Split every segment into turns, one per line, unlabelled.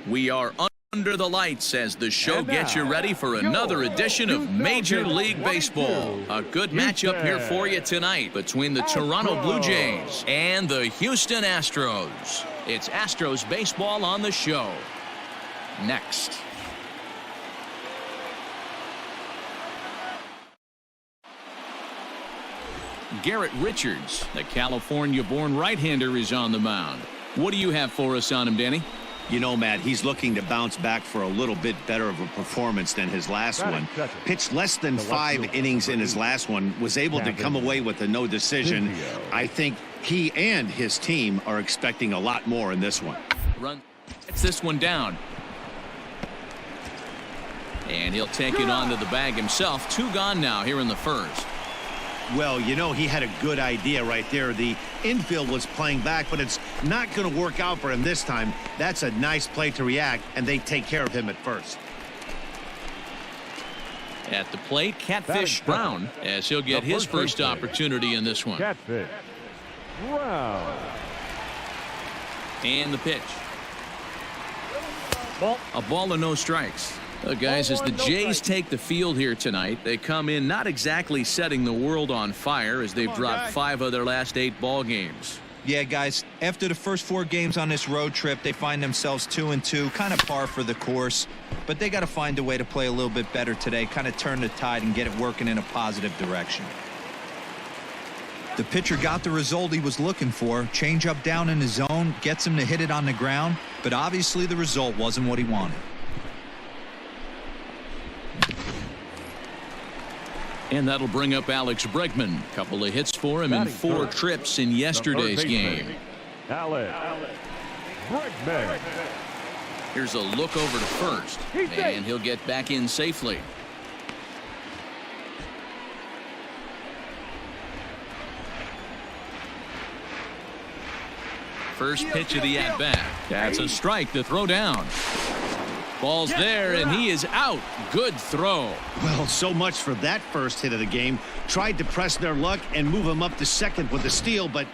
We are under the lights as the show gets you ready for another edition of Major League Baseball. A good matchup here for you tonight between the Toronto Blue Jays and the Houston Astros. It's Astros baseball on the show. Next. Garrett Richards, the California-born right-hander, is on the mound. What do you have for us on him, Danny?
You know, Matt, he's looking to bounce back for a little bit better of a performance than his last one. Pitched less than 5 innings in his last one, was able to come away with a no decision. I think he and his team are expecting a lot more in this one.
It's this one down. And he'll take it onto the bag himself. 2 gone now here in the first.
Well, you know, he had a good idea right there. The infield was playing back, but it's not going to work out for him this time. That's a nice play to react, and they take care of him at first.
At the plate, Catfish Brown, as he'll get his first opportunity in this one.
Catfish Brown.
And the pitch. A ball and no strikes. Guys, as the Jays take the field here tonight, they come in not exactly setting the world on fire as they've dropped 5 of their last 8 ball games.
Yeah, guys, after the first 4 games on this road trip, they find themselves 2-2, kind of par for the course. But they got to find a way to play a little bit better today, kind of turn the tide and get it working in a positive direction. The pitcher got the result he was looking for. Change up down in the zone, gets him to hit it on the ground, but obviously the result wasn't what he wanted.
And that'll bring up Alex Bregman. A couple of hits for him in 4 trips in yesterday's game.
Alex Bregman.
Here's a look over to first, and he'll get back in safely. First pitch of the at-bat. That's a strike to throw down. Ball's there, and he is out. Good throw.
Well, so much for that first hit of the game. Tried to press their luck and move him up to second with the steal, but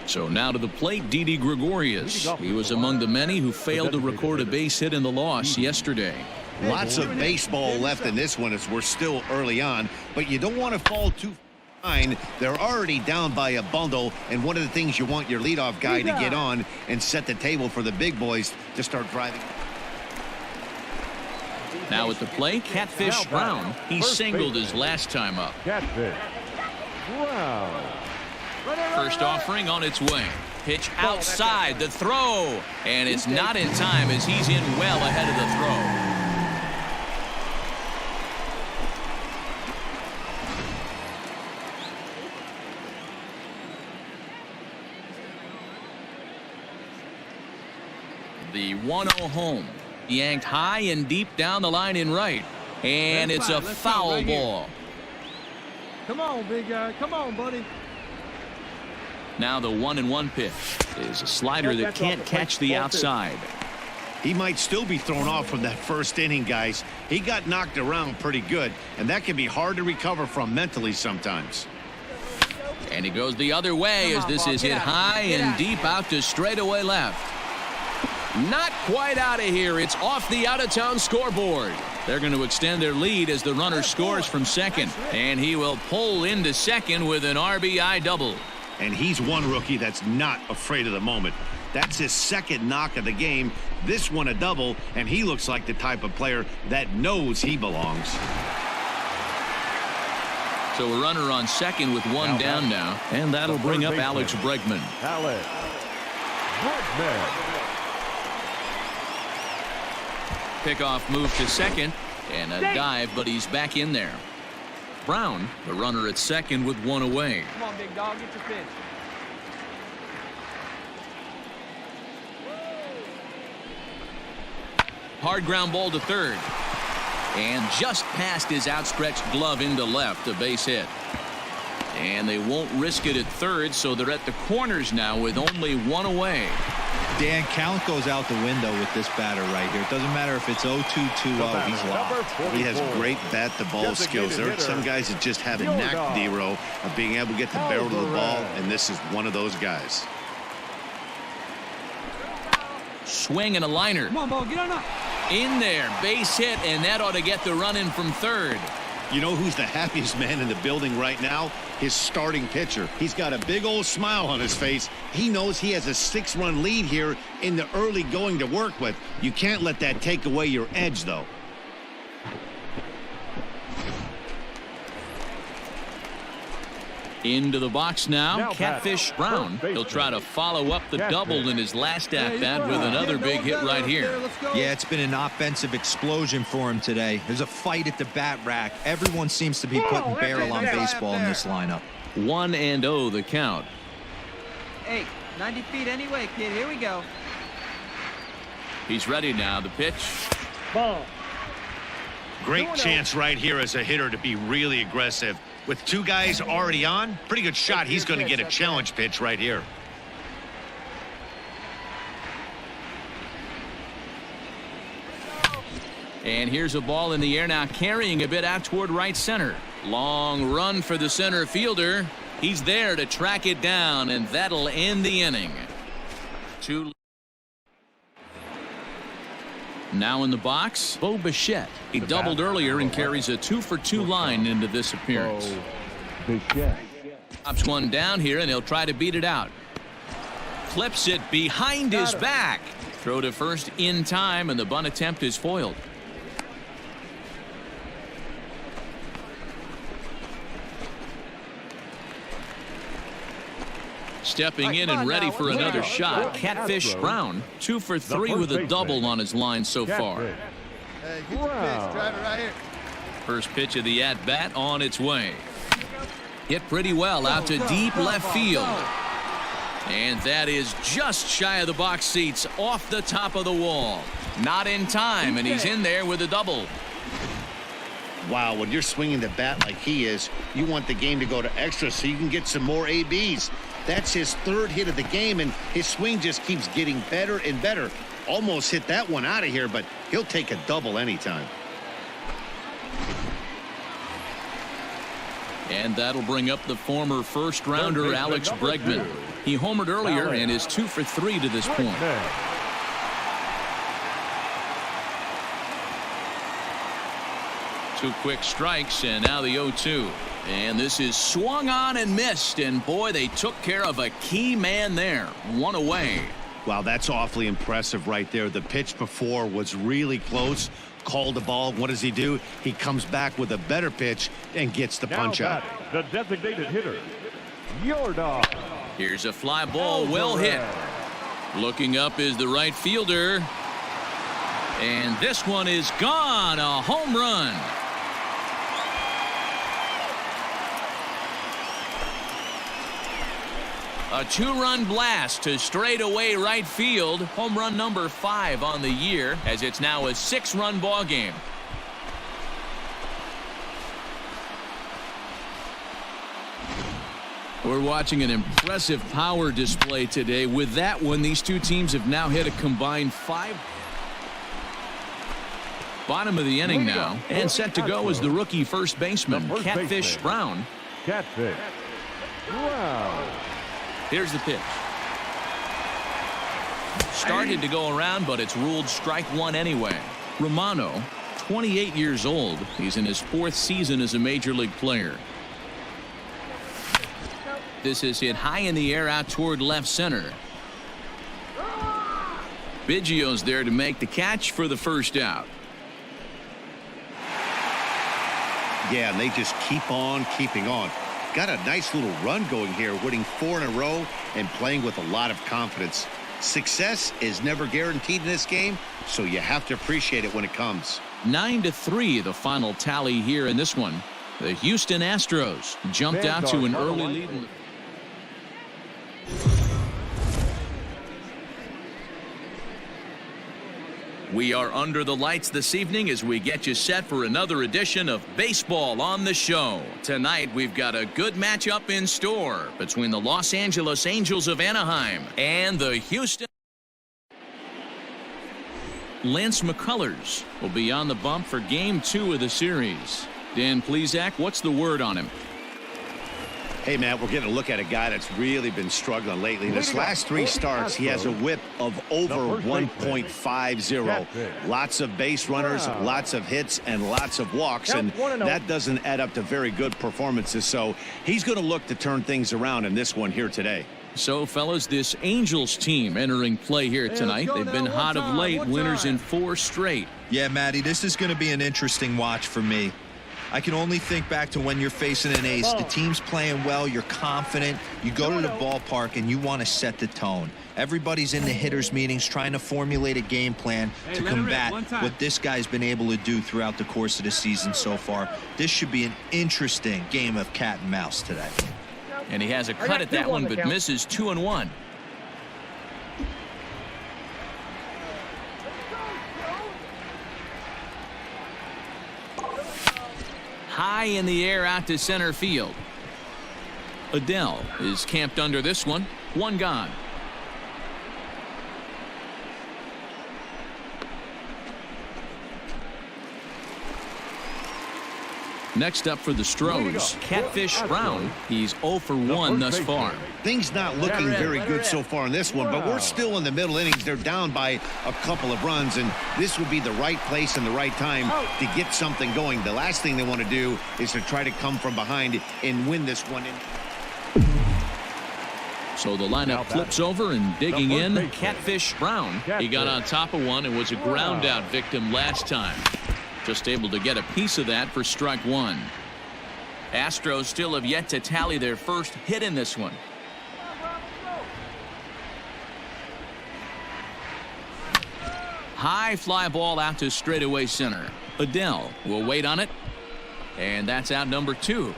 So now to the plate, Didi Gregorius. He was among the many who failed to record a base hit in the loss yesterday.
Lots of baseball left in this one as we're still early on, but you don't want to fall too fine. They're already down by a bundle, and one of the things you want your leadoff guy to get on and set the table for the big boys to start driving.
Now at the plate, Catfish Brown. He singled his last time up.
Catfish Brown.
First offering on its way. Pitch outside, the throw, and it's not in time as he's in well ahead of the throw. The 1-0 home, yanked high and deep down the line in right, and it's a foul ball.
Come on, big guy. Come on, buddy.
Now the 1-1 pitch is a slider that can't catch the outside.
He might still be thrown off from that first inning, guys. He got knocked around pretty good, and that can be hard to recover from mentally sometimes.
And he goes the other way as this is hit high and deep out to straightaway left. Not quite out of here. It's off the out-of-town scoreboard. They're going to extend their lead as the runner scores from second. And he will pull into second with an RBI double.
And he's one rookie that's not afraid of the moment. That's his second knock of the game. This one a double, and he looks like the type of player that knows he belongs.
So a runner on second with 1 down now. And that'll bring up Alex Bregman.
Alex Bregman.
Pickoff move to second, and a dive, but he's back in there. Brown, the runner at second with 1 away.
Come on, big dog. Get your pitch.
Hard ground ball to third. And just past his outstretched glove into left, a base hit. And they won't risk it at third, so they're at the corners now with only 1 away.
Dan, count goes out the window with this batter right here. It doesn't matter if it's 0-2, 2-0. He's locked.
He has great bat-to-ball skills. There are some guys that just have a knack, D-Row, of being able to get the barrel of the ball, and this is one of those guys.
Swing and a liner.
Come on, ball, get on up.
In there, base hit, and that ought to get the run in from third.
You know who's the happiest man in the building right now? His starting pitcher. He's got a big old smile on his face. He knows he has a 6-run lead here in the early going to work with. You can't let that take away your edge, though.
Into the box now, Catfish Brown. He'll try to follow up the double in his last at-bat with another big hit right here.
Yeah, it's been an offensive explosion for him today. There's a fight at the bat rack. Everyone seems to be putting barrel on baseball in this lineup.
1-0 the count.
Hey, 90 feet anyway, kid. Here we go.
He's ready now. The pitch.
Ball.
Great chance right here as a hitter to be really aggressive. With 2 guys already on, pretty good shot. He's going to get a challenge pitch right here.
And here's a ball in the air now, carrying a bit out toward right center. Long run for the center fielder. He's there to track it down, and that'll end the inning. Now in the box, Bo Bichette. He doubled earlier and carries a 2-for-2 line into this appearance. Pops one down here, and he'll try to beat it out. Flips it behind his back. Throw to first in time, and the bunt attempt is foiled. Stepping in and ready for another shot, Catfish Brown, 2 for 3 with a double on his line so far.
Hey, get your pitch. Drive it right here.
First pitch of the at-bat on its way. Hit pretty well out to deep left field. And that is just shy of the box seats, off the top of the wall. Not in time, and he's in there with a double.
Wow, when you're swinging the bat like he is, you want the game to go to extra so you can get some more ABs. That's his 3rd hit of the game, and his swing just keeps getting better and better. Almost hit that one out of here, but he'll take a double anytime.
And that'll bring up the former first-rounder Alex Bregman. He homered earlier and is 2 for 3 to this point. 2 quick strikes, and now the 0-2. And this is swung on and missed, and boy, they took care of a key man there. 1 away.
Wow, that's awfully impressive right there. The pitch before was really close. Called the ball. What does he do? He comes back with a better pitch and gets the punch out.
The designated hitter, your dog.
Here's a fly ball, well hit. Looking up is the right fielder. And this one is gone. A home run. A 2-run blast to straightaway right field. Home run number 5 on the year, as it's now a 6-run ball game. We're watching an impressive power display today. With that one, these two teams have now hit a combined 5. Bottom of the inning now, and set to go is the rookie first baseman, Catfish Brown.
Catfish Brown.
Here's the pitch. Started to go around, but it's ruled strike 1 anyway. Romano, 28 years old. He's in his 4th season as a major league player. This is hit high in the air out toward left center. Biggio's there to make the catch for the first out.
Yeah, and they just keep on keeping on. Got a nice little run going here, winning 4 in a row and playing with a lot of confidence. Success is never guaranteed in this game, so you have to appreciate it when it comes.
9-3 the final tally here in this one. The Houston Astros jumped out to an early lead. We are under the lights this evening as we get you set for another edition of Baseball on the Show. Tonight we've got a good matchup in store between the Los Angeles Angels of Anaheim and the Houston. Lance McCullers will be on the bump for Game 2 of the series. Dan Plesac, what's the word on him?
Hey, Matt, we're getting a look at a guy that's really been struggling lately. In his last 3 starts, he has a whip of over 1.50. Lots of base runners, lots of hits, and lots of walks, and that doesn't add up to very good performances. So he's going to look to turn things around in this one here today.
So, fellas, this Angels team entering play here tonight. They've been hot of late, winners in 4 straight.
Yeah, Matty, this is going to be an interesting watch for me. I can only think back to when you're facing an ace. The team's playing well, you're confident, you go to the ballpark, and you want to set the tone. Everybody's in the hitters' meetings trying to formulate a game plan to combat what this guy's been able to do throughout the course of the season so far. This should be an interesting game of cat and mouse today.
And he has a cut at that one, but misses 2-1. High in the air out to center field. Adele is camped under this one. 1 gone. Next up for the Stros, Catfish Brown. He's 0 for 1 thus far.
Things not looking very good so far in this one, but we're still in the middle innings. They're down by a couple of runs, and this would be the right place and the right time to get something going. The last thing they want to do is to try to come from behind and win this one.
So the lineup flips over and digging in, Catfish Brown. He got on top of one and was a ground out victim last time. Just able to get a piece of that for strike 1. Astros still have yet to tally their first hit in this one. High fly ball out to straightaway center. Adele will wait on it. And that's out number 2.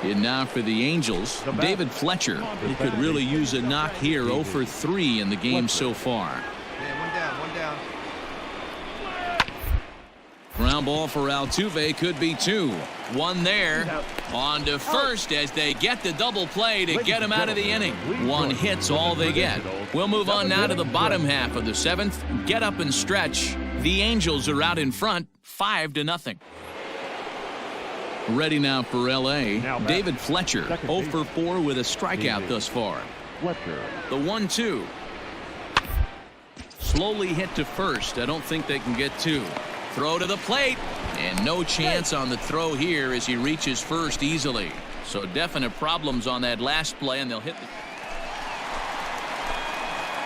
And now for the Angels, David Fletcher. He could really use a knock here. 0 for 3 in the game so far.
One down.
Ground ball for Altuve could be 2. 1 there. On to first as they get the double play to get him out of the inning. 1 hit's all they get. We'll move on now to the bottom half of the 7th. Get up and stretch. The Angels are out in front, 5-0. Ready now for L.A. David Fletcher, 0 for 4 with a strikeout thus far. The 1-2. Slowly hit to first. I don't think they can get 2. Throw to the plate. And no chance on the throw here as he reaches first easily. So definite problems on that last play, and they'll hit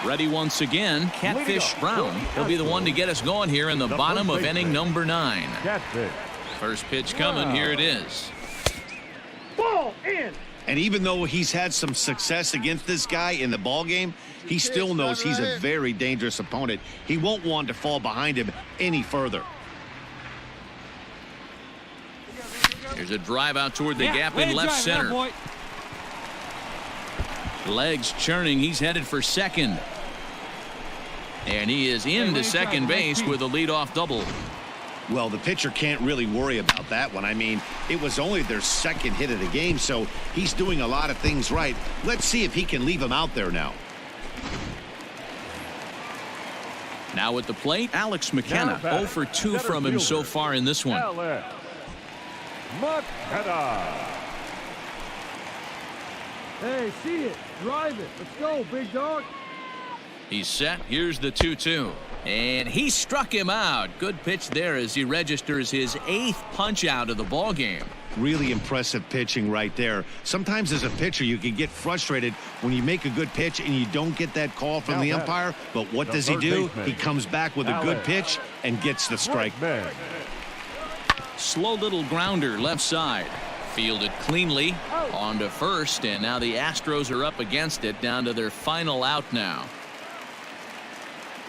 the... Ready once again, Catfish Brown. He'll be the one to get us going here in the bottom of inning number 9. First pitch coming. Here it is.
Ball in.
And even though he's had some success against this guy in the ball game, he still knows he's a very dangerous opponent. He won't want to fall behind him any further.
Here's a drive out toward the gap in left center. Legs churning. He's headed for second. And he is into second base with a leadoff double.
Well, the pitcher can't really worry about that one. I mean, it was only their second hit of the game, so he's doing a lot of things right. Let's see if he can leave him out there now.
Now at the plate, Alex McKenna. 0 for 2 from him so far in this one.
Hey, see it. Drive it. Let's go, big dog.
He's set. Here's the 2-2. And he struck him out. Good pitch there as he registers his 8th punch out of the ball game.
Really impressive pitching right there. Sometimes as a pitcher you can get frustrated when you make a good pitch and you don't get that call from the umpire. But what does he do? He comes back with a good pitch and gets the strike.
Slow little grounder left side. Fielded cleanly. On to first, and now the Astros are up against it, down to their final out now.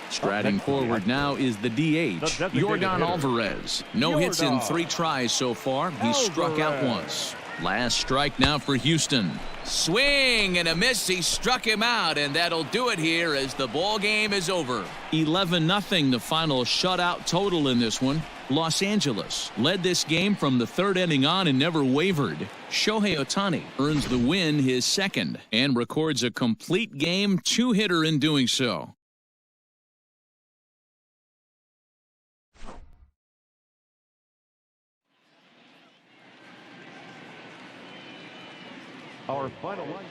Striding forward now is the DH, Yordan Alvarez. No hits in 3 tries so far. He's struck out once. Last strike now for Houston. Swing and a miss. He struck him out, and that'll do it here as the ball game is over. 11-0 the final shutout total in this one. Los Angeles led this game from the 3rd inning on and never wavered. Shohei Ohtani earns the win, his 2nd, and records a complete game 2-hitter in doing so.
Our final line.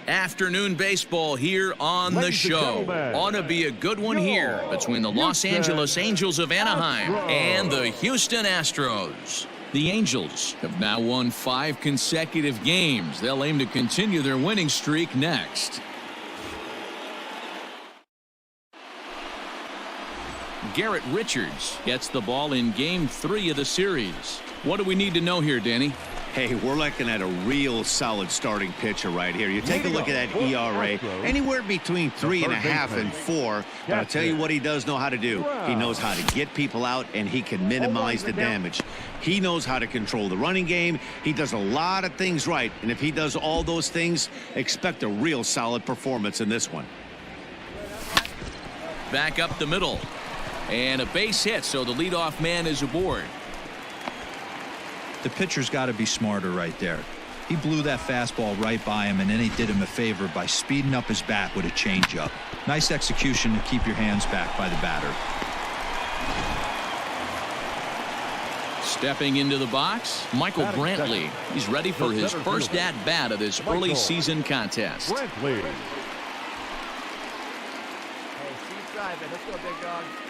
Afternoon baseball here on the show. Ought to be a good one here between the Los Angeles Angels of Anaheim and the Houston Astros. The Angels have now won 5 consecutive games. They'll aim to continue their winning streak next. Garrett Richards gets the ball in Game 3 of the series. What do we need to know here, Danny?
Hey, we're looking at a real solid starting pitcher right here. You take a look at that ERA, anywhere between 3.5 and 4. But I'll tell you what he does know how to do. He knows how to get people out, and he can minimize the damage. He knows how to control the running game. He does a lot of things right, and if he does all those things, expect a real solid performance in this one.
Back up the middle, and a base hit, so the leadoff man is aboard.
The pitcher's got to be smarter right there. He blew that fastball right by him, and then he did him a favor by speeding up his bat with a changeup. Nice execution to keep your hands back by the batter.
Stepping into the box, Michael Brantley. He's ready for his first at-bat of this early season contest.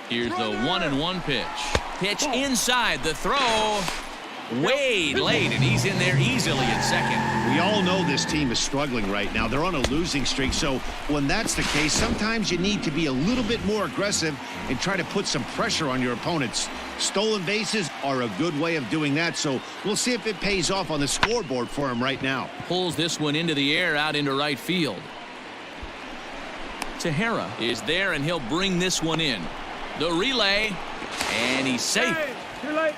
Here's the 1-1 pitch. Pitch inside, the throw. Way late, and he's in there easily at second.
We all know this team is struggling right now. They're on a losing streak, so when that's the case, sometimes you need to be a little bit more aggressive and try to put some pressure on your opponents. Stolen bases are a good way of doing that, so we'll see if it pays off on the scoreboard for him right now.
Pulls this one into the air out into right field. Tejera is there, and he'll bring this one in. The relay, and he's safe.
Too late.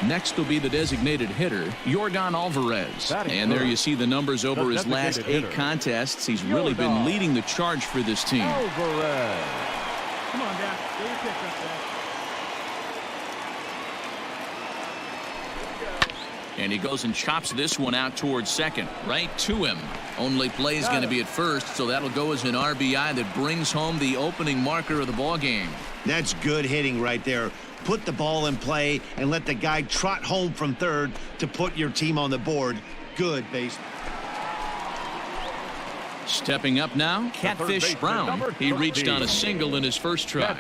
Next will be the designated hitter, Yordan Alvarez. And there you see the numbers over his last 8 contests. He's really been leading the charge for this team.
Alvarez. Come on, Dad. Get your pitch up there.
And he goes and chops this one out towards second, right to him. Only play is going to be at first, so that'll go as an RBI that brings home the opening marker of the ball game.
That's good hitting right there. Put the ball in play and let the guy trot home from third to put your team on the board. Good base.
Stepping up now, Catfish Brown. He reached on a single in his first try.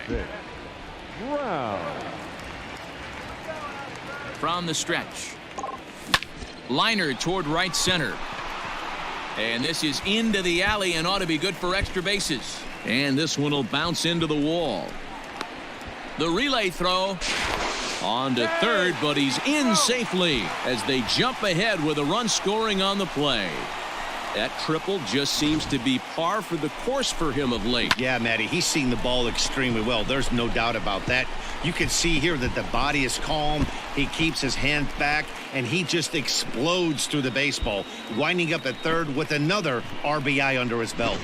From the stretch. Liner toward right center. And this is into the alley and ought to be good for extra bases. And this one will bounce into the wall. The relay throw on to third, but he's in safely as they jump ahead with a run scoring on the play. That triple just seems to be par for the course for him of late.
Yeah, Matty, he's seeing the ball extremely well. There's no doubt about that. You can see here that the body is calm. He keeps his hands back, and he just explodes through the baseball, winding up at third with another RBI under his belt.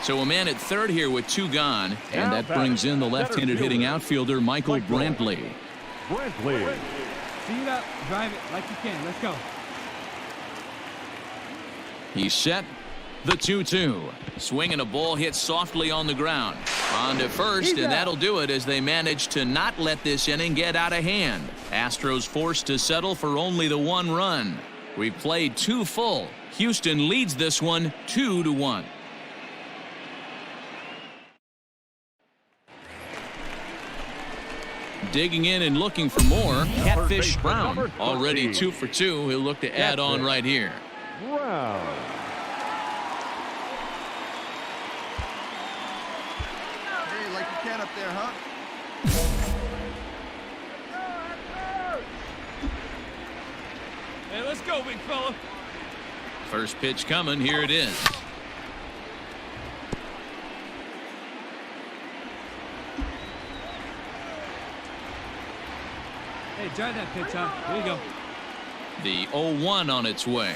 So a man at third here with 2 gone, and that brings in the left-handed hitting outfielder Michael Brantley.
See it up, drive it like you can. Let's go.
He's set. The 2-2. Swinging a ball hit softly on the ground. On to first, and that'll do it as they manage to not let this inning get out of hand. Astros forced to settle for only the 1 run. We've played 2 full. Houston leads this one 2-1. Digging in and looking for more. Catfish Brown already 2 for 2. He'll look to add on right here.
Hey, like you can up there, huh?
Hey, let's go, big fella.
First pitch coming. Here it is.
Hey, drive that pitch, huh? There you go.
The 0-1 on its way.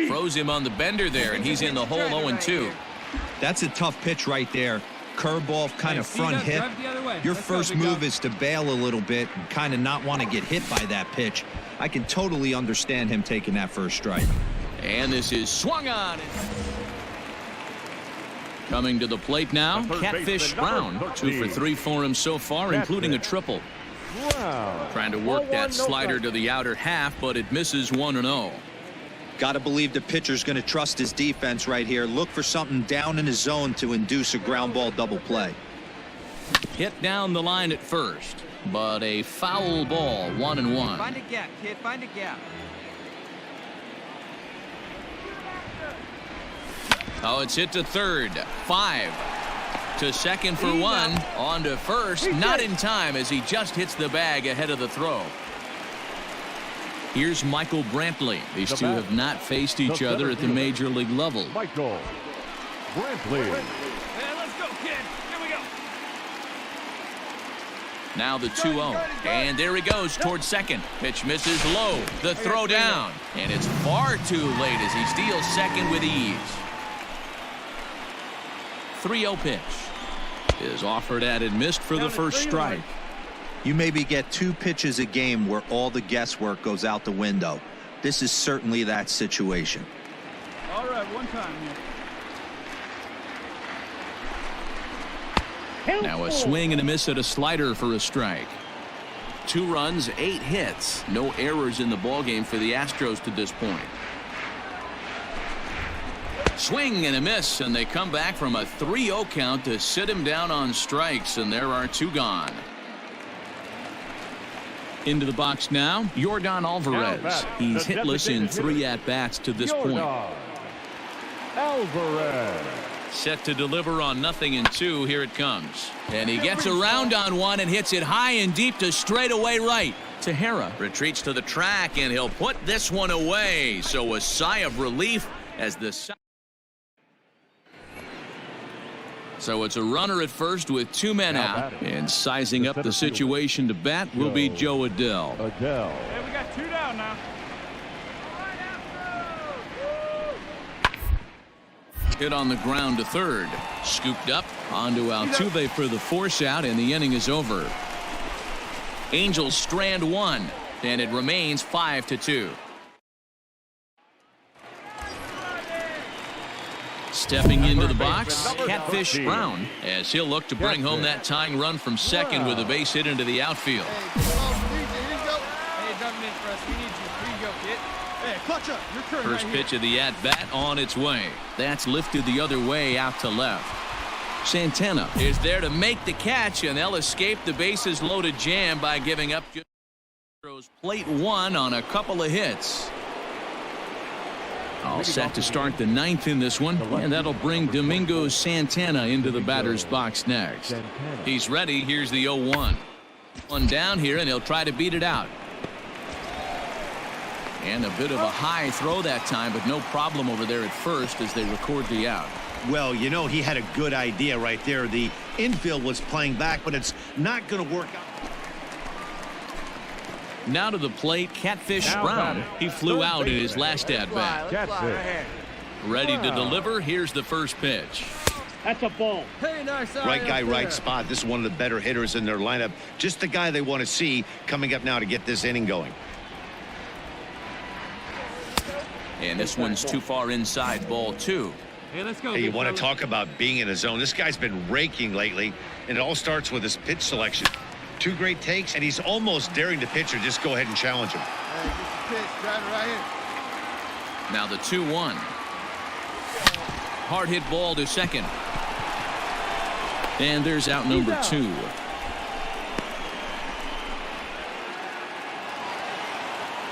Froze him on the bender there, and he's in the hole 0-2.
That's a tough pitch right there. Curveball, kind of front hip. Your first move is to bail a little bit and kind of not want to get hit by that pitch. I can totally understand him taking that first strike.
And this is swung on. Coming to the plate now,
The third
Catfish
baseman,
Brown.
number
2 for
13.
3 for him so far, including a triple.
Brown.
Trying to work
0-1,
that
no
slider
strikes.
to the outer half, but it misses 1-0.
Got to believe the pitcher's going to trust his defense right here. Look for something down in his zone to induce a ground ball double play.
Hit down the line at first, but a foul ball, 1-1.
Find a gap, kid. Find a gap.
Oh, it's hit to third. 5 to second for 1. On to first. Not in time as he just hits the bag ahead of the throw. Here's Michael Brantley. These two have not faced each other at the major league level.
Michael Brantley.
Hey, let's go, kid. Here we go.
Now the 2-0. And there he goes towards second. Pitch misses low. The throw down. And it's far too late as he steals second with ease. 3-0 pitch is offered at and missed for the first strike.
You maybe get 2 pitches a game where all the guesswork goes out the window. This is certainly that situation.
All right, one time.
Now a swing and a miss at a slider for a strike. 2 runs, 8 hits. No errors in the ballgame for the Astros to this point. Swing and a miss, and they come back from a 3-0 count to sit him down on strikes, and there are 2 gone. Into the box now, Yordan Alvarez. He's hitless in 3 at-bats to this point.
Alvarez.
Set to deliver on 0-2. Here it comes. And he gets around on one and hits it high and deep to straightaway right. Tejera retreats to the track, and he'll put this one away. So a sigh of relief as the... So it's a runner at first with 2 men out. And sizing up the situation to bat will be Joe Adell.
Hey, we got 2 down now.
Hit on the ground to third. Scooped up onto Altuve for the force out, and the inning is over. Angels strand 1, and it remains 5-2. Stepping into the box, Catfish Brown, as he'll look to bring home that tying run from second with a base hit into the outfield.
Hey, drop him in for us. We need you. Here you go, kid.
Hey, clutch up. Your turn.
First pitch of the at-bat on its way. That's lifted the other way out to left. Santana is there to make the catch, and they'll escape the bases loaded jam by giving up just plate 1 on a couple of hits. All set to start the 9th in this one, and that'll bring Domingo Santana into the batter's box next. He's ready. Here's the 0-1. One down here, and he'll try to beat it out. And a bit of a high throw that time, but no problem over there at first as they record the out.
Well, you know, he had a good idea right there. The infield was playing back, but it's not going to work out.
Now to the plate, Catfish Brown. He flew out in his last at-bat. Ready to deliver. Here's the first pitch.
That's a ball. Hey, nice.
Right guy, right spot. This is one of the better hitters in their lineup. Just the guy they want to see coming up now to get this inning going.
And this one's too far inside, ball 2.
Hey, let's go.
Hey, you want to talk about being in a zone? This guy's been raking lately, and it all starts with his pitch selection. 2 great takes, and he's almost daring the pitcher just go ahead and challenge him.
Hey, get the pitch. Drive it right here.
Now the 2-1. Hard hit ball to second. And there's out number 2.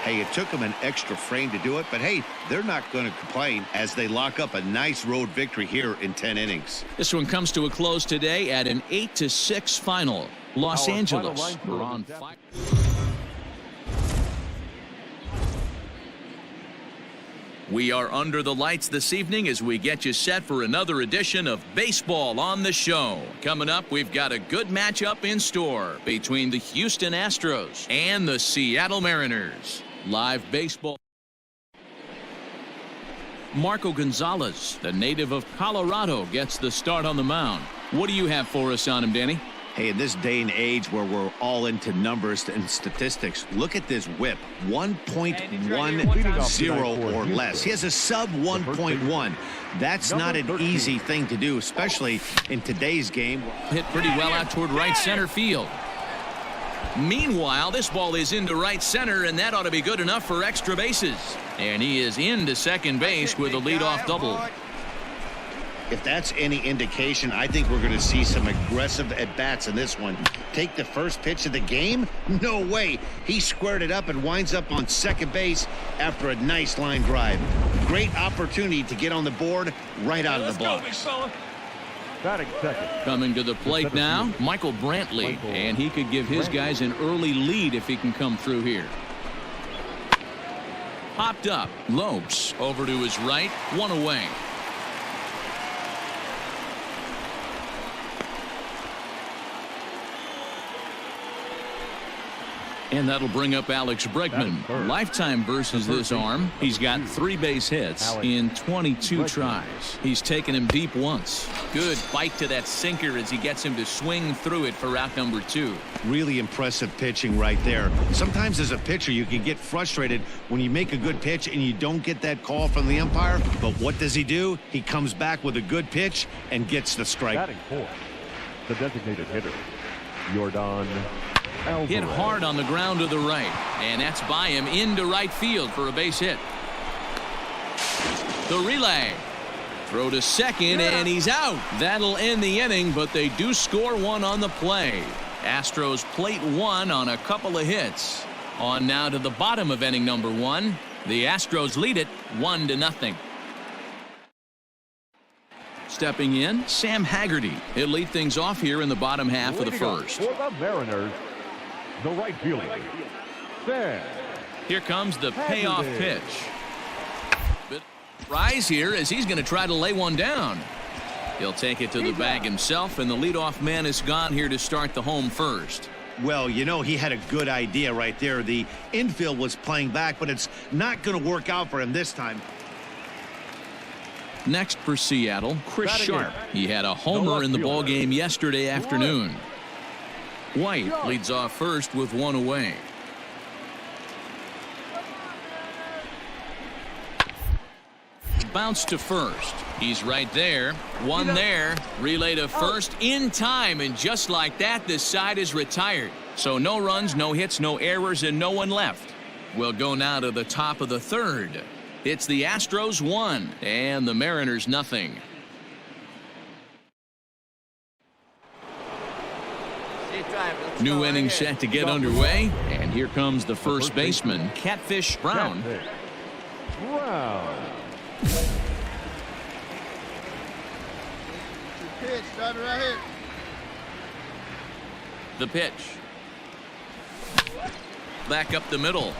Hey, it took him an extra frame to do it, but hey, they're not going to complain as they lock up a nice road victory here in 10 innings.
This one comes to a close today at an 8-6 final. Los Angeles are on fire. We are under the lights this evening as we get you set for another edition of Baseball on the Show. Coming up, we've got a good matchup in store between the Houston Astros and the Seattle Mariners. Live baseball. Marco Gonzalez, the native of Colorado, gets the start on the mound. What do you have for us on him, Danny?
Hey, in this day and age where we're all into numbers and statistics, look at this whip. 1.10 or less. He has a sub 1.1. That's not an easy thing to do, especially in today's game.
Hit pretty well out toward right center field. Meanwhile, this ball is into right center, and that ought to be good enough for extra bases. And he is into second base with a leadoff double.
If that's any indication, I think we're going to see some aggressive at-bats in this one. Take the first pitch of the game? No way. He squared it up and winds up on second base after a nice line drive. Great opportunity to get on the board right out of the blocks.
Batting second.
Coming to the plate now, Michael Brantley. And he could give his guys an early lead if he can come through here. Popped up. Lopes over to his right. One away. And that'll bring up Alex Bregman. Lifetime versus this arm. He's got 3 base hits in 22 tries. He's taken him deep once. Good bite to that sinker as he gets him to swing through it for out number 2.
Really impressive pitching right there. Sometimes as a pitcher you can get frustrated when you make a good pitch and you don't get that call from the umpire. But what does he do? He comes back with a good pitch and gets the strike.
Batting fourth, the designated hitter, Jordan Alvarez.
Hit hard on the ground to the right, and that's by him into right field for a base hit. The relay. Throw to second, and he's out. That'll end the inning, but they do score 1 on the play. Astros plate 1 on a couple of hits. On now to the bottom of inning number 1. The Astros lead it 1-0. Stepping in, Sam Haggerty. He'll lead things off here in the bottom half of the first.
For the Mariners, the right fielder, Sam.
Here comes the payoff pitch. But rise here as he's going to try to lay one down. He'll take it to the bag himself, and the leadoff man is gone here to start the home first.
Well, you know, he had a good idea right there. The infield was playing back, but it's not going to work out for him this time.
Next for Seattle, Chris Sharp. He had a homer in the ballgame yesterday afternoon. White leads off first with 1 away. Bounce to first. He's right there. 1 there. Relay to first in time, and just like that, this side is retired. So no runs, no hits, no errors, and no one left. We'll go now to the top of the third. It's the Astros 1 and the Mariners nothing. New inning set to get underway, and here comes the first baseman, Catfish Brown.
Pitch, start it right here.
The pitch. Back up the middle.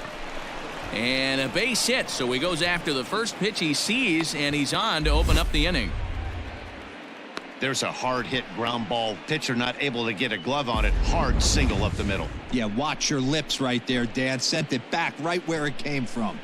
And a base hit, so he goes after the first pitch he sees, and he's on to open up the inning.
There's a hard hit ground ball. Pitcher not able to get a glove on it. Hard single up the middle.
Yeah, watch your lips right there, Dan. Sent it back right where it came from.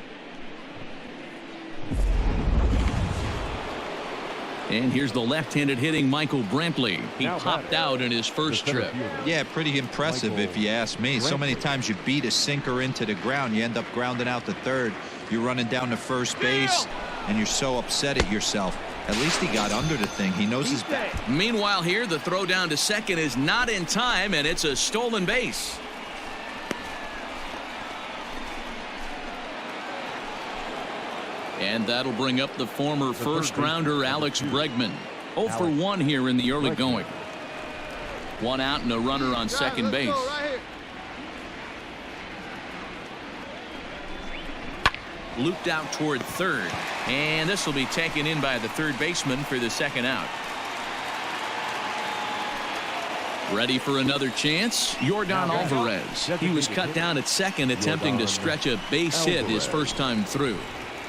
And here's the left-handed hitting Michael Brantley. He popped out in his first trip.
Yeah, pretty impressive if you ask me. So many times you beat a sinker into the ground, you end up grounding out to third. You're running down to first base, and you're so upset at yourself. At least he got under the thing. He knows his back.
Meanwhile here, the throw down to second is not in time, and it's a stolen base. And that'll bring up the former first-rounder Alex Bregman. 0 for 1 here in the early going. 1 out and a runner on second base. Looped out toward third, and this will be taken in by the third baseman for the second out. Ready for another chance? Jordan Alvarez. He was cut down at second, attempting to stretch a base hit his first time through.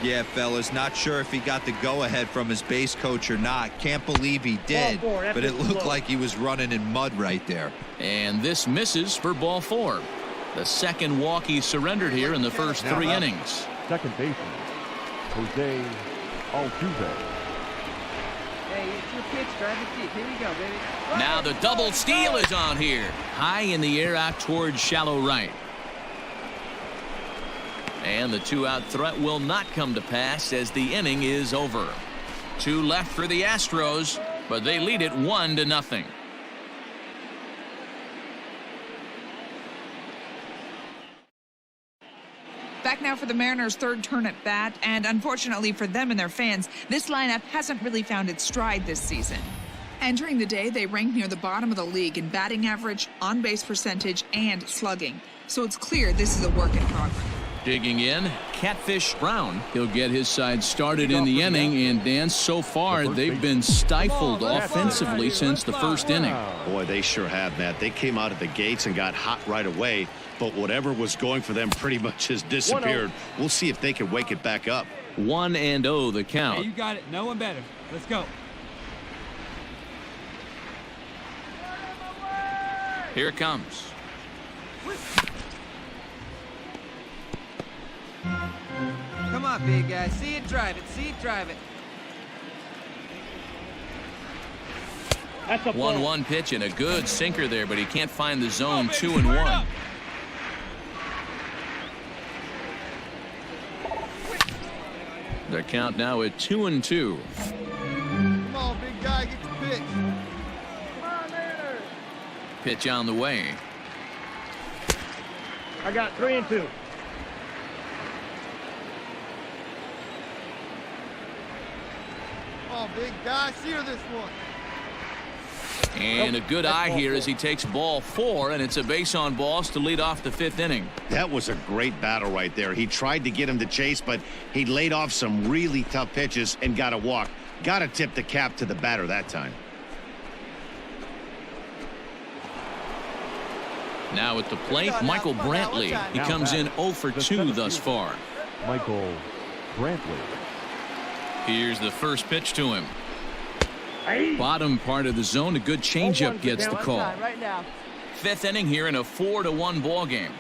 Yeah, fellas, not sure if he got the go-ahead from his base coach or not. Can't believe he did, but it looked like he was running in mud right there.
And this misses for ball 4. The second walk he surrendered here in the first 3 innings.
Second baseman, Jose Altuve.
Hey, it's your pitch. Drive it deep. Here we go, baby.
Now the double steal is on here. High in the air out towards shallow right. And the two-out threat will not come to pass as the inning is over. 2 left for the Astros, but they lead it 1-0.
Back now for the Mariners' third turn at bat, and unfortunately for them and their fans, this lineup hasn't really found its stride this season. Entering the day, they ranked near the bottom of the league in batting average, on-base percentage, and slugging. So it's clear this is a work in progress.
Digging in, Catfish Brown. He'll get his side started in the inning, and Dan, so far they've been stifled offensively since the first inning.
Boy, they sure have, Matt. They came out of the gates and got hot right away, but whatever was going for them pretty much has disappeared. We'll see if they can wake it back up.
1-0 the count.
Hey, you got it. No one better. Let's go.
Here it comes.
Come on, big guy. See it, drive it. See it, drive it.
That's a
1-1 pitch and a good sinker there, but he can't find the zone. 2-1. The count now at 2-2.
Come on, big guy. Get the pitch. Come on, Mariners.
Pitch on the way.
I got 3-2. Come on, big guy. Sear this one.
And a good eye here as he takes ball 4, and it's a base on balls to lead off the 5th inning.
That was a great battle right there. He tried to get him to chase, but he laid off some really tough pitches and got a walk. Got to tip the cap to the batter that time.
Now at the plate, Michael Brantley. He comes in 0 for 2 thus far.
Michael Brantley.
Here's the first pitch to him. Bottom part of the zone, a good changeup gets the call.
Right now.
5th inning here in a 4-1 ball game.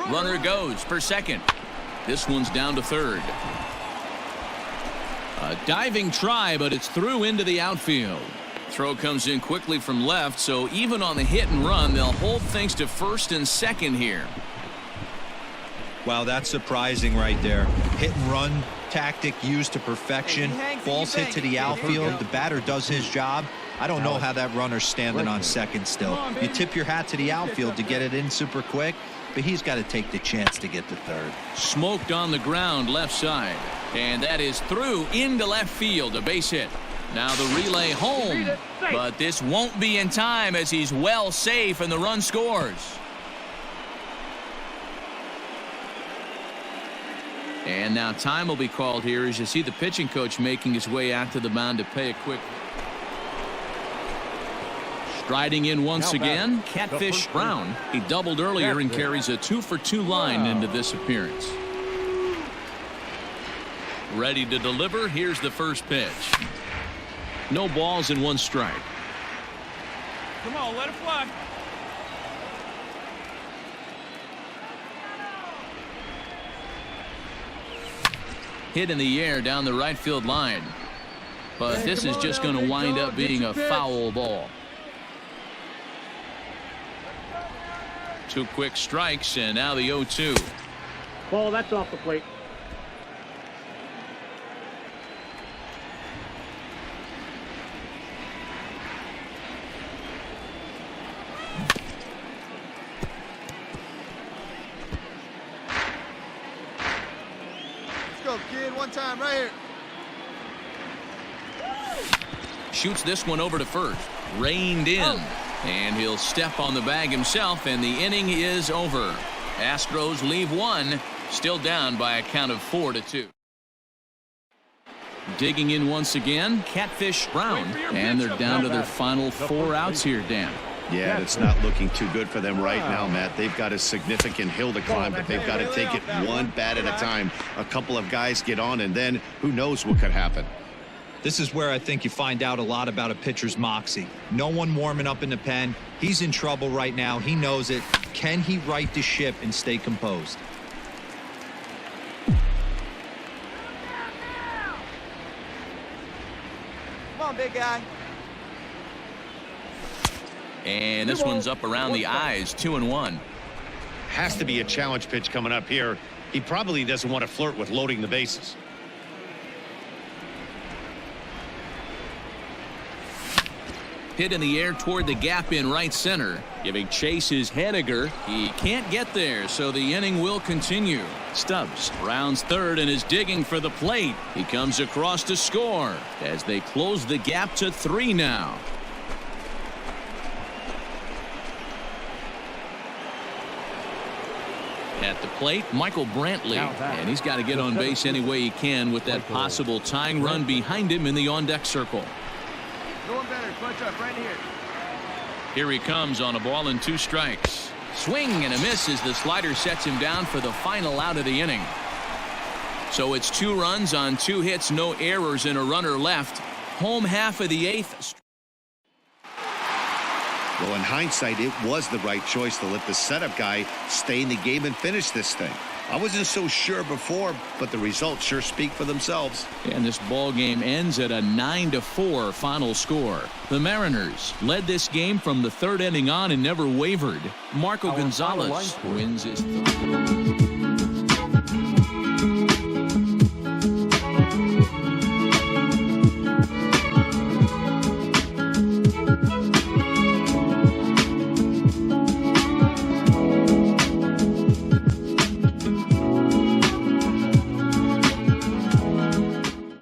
Runner goes for second. This one's down to third. A diving try, but it's through into the outfield. Throw comes in quickly from left, so even on the hit and run, they'll hold things to first and second here.
Wow, that's surprising right there. Hit and run tactic used to perfection. Balls hit to the outfield. The batter does his job. I don't know how that runner's standing on second still. You tip your hat to the outfield to get it in super quick, but he's got to take the chance to get to third.
Smoked on the ground left side, and that is through into left field, a base hit. Now the relay home, but this won't be in time as he's well safe and the run scores. And now time will be called here as you see the pitching coach making his way out to the mound to pay a quick. Striding in once again, Catfish Brown. He doubled earlier and carries a 2-for-2 line into this appearance. Ready to deliver. Here's the first pitch. No balls and 1 strike.
Come on, let it fly.
Hit in the air down the right field line. But this is just going to wind up being a foul ball. 2 quick strikes, and now the 0-2.
Ball, that's off the plate. Let's go, kid. One time right here.
Shoots this one over to first. Reined in. And he'll step on the bag himself, and the inning is over. Astros leave 1, still down by a count of 4-2. Digging in once again, Catfish Brown, and they're down to their final 4 outs here, Dan.
Yeah, it's not looking too good for them right now, Matt. They've got a significant hill to climb, but they've got to take it one bat at a time. A couple of guys get on, and then who knows what could happen.
This is where I think you find out a lot about a pitcher's moxie. No one warming up in the pen. He's in trouble right now. He knows it. Can he right the ship and stay composed?
big guy.
And this one's up around the eyes, 2-1.
Has to be a challenge pitch coming up here. He probably doesn't want to flirt with loading the bases.
Hit in the air toward the gap in right center. Giving chase is Henniger. He can't get there, so the inning will continue. Stubbs rounds third and is digging for the plate. He comes across to score as they close the gap to 3 now. At the plate, Michael Brantley, and he's got to get on base any way he can with that possible tying run behind him in the on-deck circle.
Going better. Clutch up right here.
Here he comes on a ball and 2 strikes. Swing and a miss as the slider sets him down for the final out of the inning. So it's 2 runs on 2 hits, no errors, and a runner left. Home half of the 8th.
Well, in hindsight, it was the right choice to let the setup guy stay in the game and finish this thing. I wasn't so sure before, but the results sure speak for themselves.
And this ball game ends at a 9-4 final score. The Mariners led this game from the 3rd inning on and never wavered. Marco Gonzalez wins his 3rd.